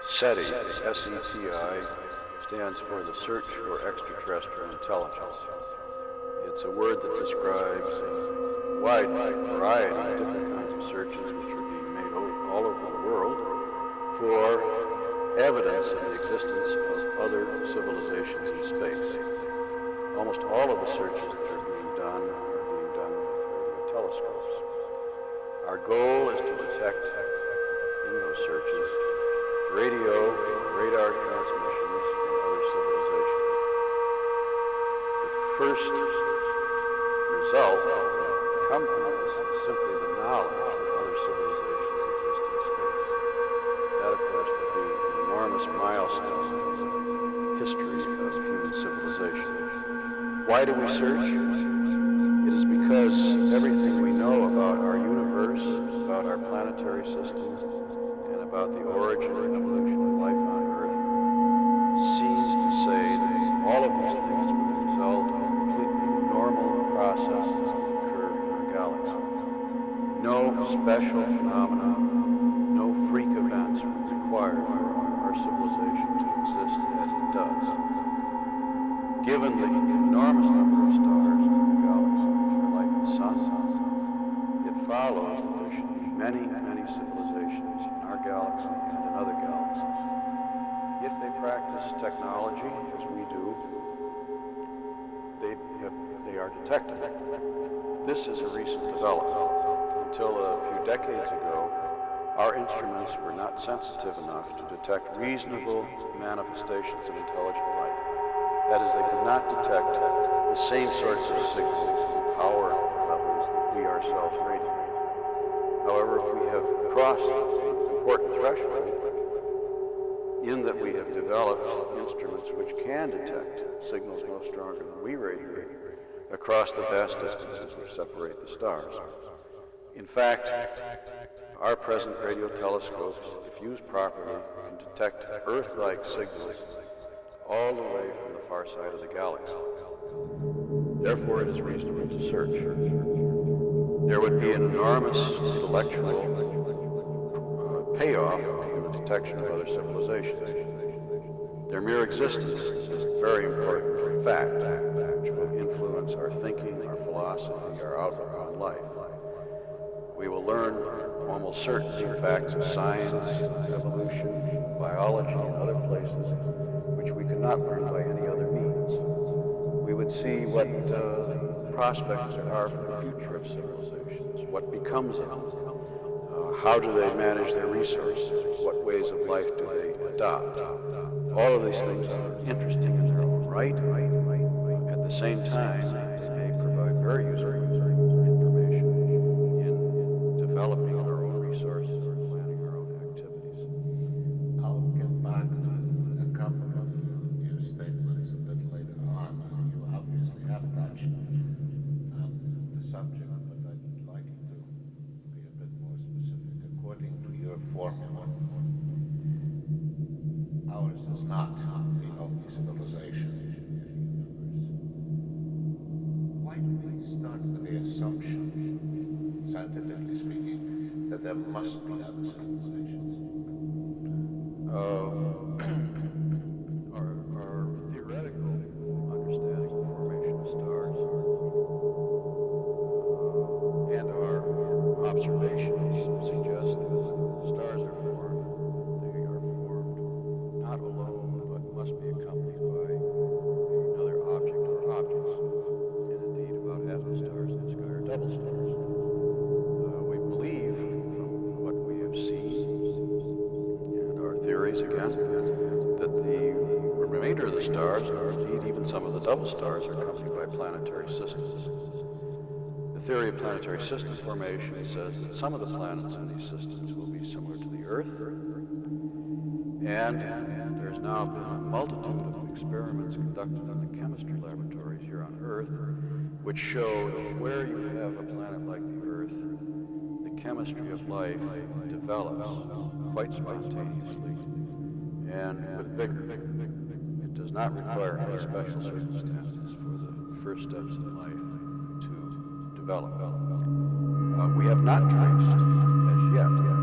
SETI, S-E-T-I, stands for the Search for Extraterrestrial Intelligence. It's a word that describes a wide variety of different kinds of searches which are being made all over the world for evidence of the existence of other civilizations in space. Almost all of the searches that are being done with radio telescopes. Our goal is to detect in those searches radio and radar transmissions from other civilizations. The first result that will come from this is simply the knowledge that other civilizations exist in space. That, of course, would be an enormous milestone in the history of human civilization. Why do we search? It is because everything we know about our universe, about our planetary system, and about the origin and evolution of life on Earth seems to say that all of these things were the result of completely normal processes that occur in our galaxy. No special phenomena, no freak events were required for our civilization to exist as it does. Given the enormous number of stars in the galaxy which are like the sun, it follows that there should be many, many civilizations in our galaxy and in other galaxies. If they practice technology, as we do, they are detectable. This is a recent development. Until a few decades ago, our instruments were not sensitive enough to detect reasonable manifestations of intelligent life. That is, they could not detect the same sorts of signals and power levels that we ourselves radiate. However, if we have crossed an important threshold in that we have developed instruments which can detect signals no stronger than we radiate across the vast distances which separate the stars. In fact, our present radio telescopes, if used properly, can detect Earth-like signals all the way from the far side of the galaxy. Therefore, it is reasonable to search. There would be an enormous intellectual payoff in the detection of other civilizations. Their mere existence is a very important fact which will influence our thinking, our philosophy, our outlook on life. We will learn almost certainly facts of science, evolution, biology, and other places which we could not learn by any other means. We would see what prospects there are for the future of civilizations, what becomes of them, how do they manage their resources, what ways of life do they adopt. All of these things are interesting in their own right. At the same time, they may provide very useful information in developing our own resources or planning our own activities. I'll get back to a couple of your statements a bit later on. You obviously have touched on the subject, but I'd like you to be a bit more specific. According to your formula, ours is not the only civilization in the universe. Why do we start with the assumption, scientifically speaking, that there must be other civilizations? Our theoretical understanding of the formation of stars and our observations suggest that stars are formed. They are formed not alone, but must be accompanied by another object or objects. And indeed, about half the stars in the sky are double stars. We believe, from what we have seen, and our theories again, that the remainder of the stars, or indeed even some of the double stars, are accompanied by planetary systems. The theory of planetary system formation says that some of the planets in these systems will be similar to the Earth, and there's now been a multitude of experiments conducted in the chemistry laboratories here on Earth, which show that where you have a planet like the Earth, the chemistry of life develops quite spontaneously and with vigor. It does not require any special circumstances for the first steps in life to develop. We have not traced, as yet, the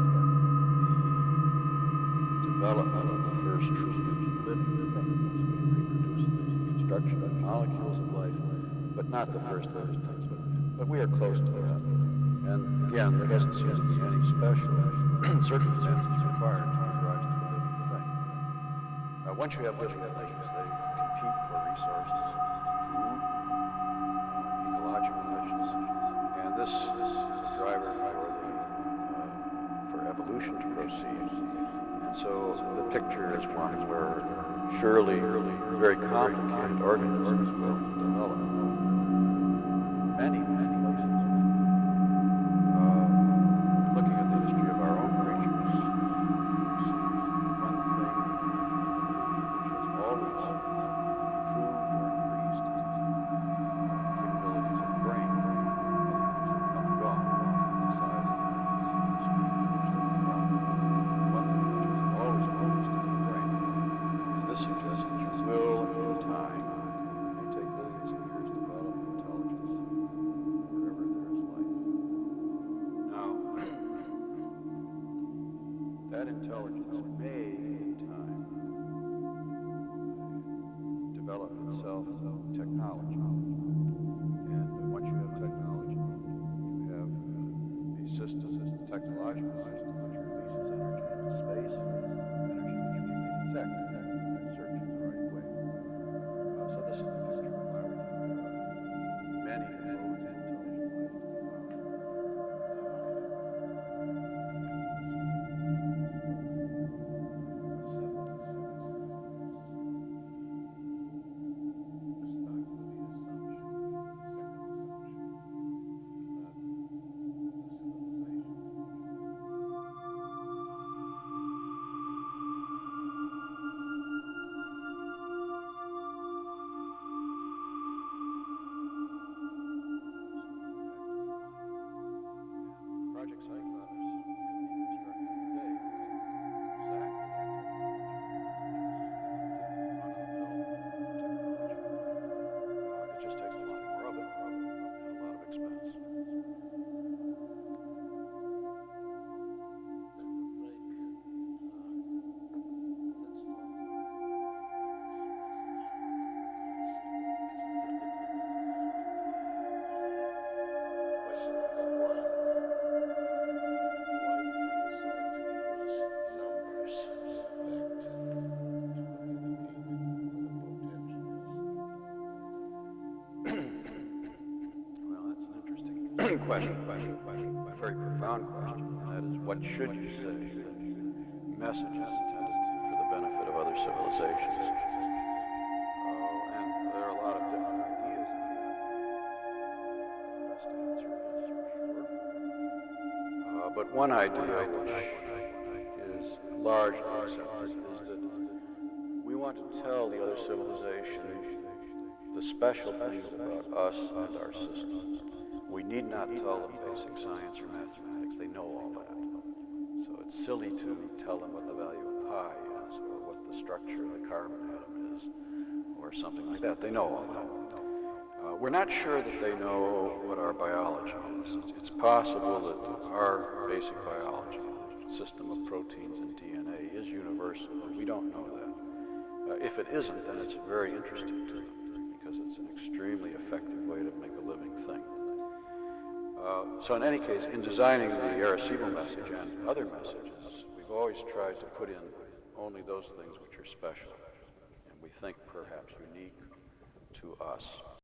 development first truly living things. We reproduce the construction of molecules of life, but not the first living things. But we are close to that. And again, there doesn't seem to be any special circumstances required to give rise to a living thing. Once you have living things, they compete for resources, food, ecological niches, and this is a driver for evolution to proceed. And so the picture is one where surely very complicated organisms will develop. Many places. Looking at the history of our own creatures, we see one thing which has always improved or increased is the capabilities of the brain. Other things have come and gone, the size of the speed at which they develop. One thing which has always increased is the brain. And this suggests that you will, in time, it may take billions of years, develop intelligence wherever there is life. Now, that intelligence may, in time, develop itself technology. And once you have technology, you have a system, a technological system, which releases energy into space, energy which we may detect and search in the right way. So this is the picture of why we think there are many modes of intelligent life to be found. Project Cyclops could be restarted today with exactly that technology, run-of-the-mill technology. It just takes a lot more of it and a lot of expense. Question number one. Why do you decide to use numbers to affect to communicate what a potential Well, that's an interesting question, a very profound question, and that is, what should you say? Messages intended for the benefit of other civilizations. And there are a lot of different ideas on that. The best answer is for sure. But one idea which is largely accepted is that we want to tell the other civilization the special things about us and our systems. We need not tell them basic science or mathematics. They know all that. So it's silly to tell them what the value of pi is, or what the structure of the carbon atom is, or something like that. They know all that. We're not sure that they know what our biology is. It's possible that our basic biology, the system of proteins and DNA, is universal, but we don't know that. If it isn't, then it's very interesting to them, because it's an extremely effective way to make a living thing. So in any case, in designing the Arecibo message and other messages, we've always tried to put in only those things which are special, and we think perhaps unique to us.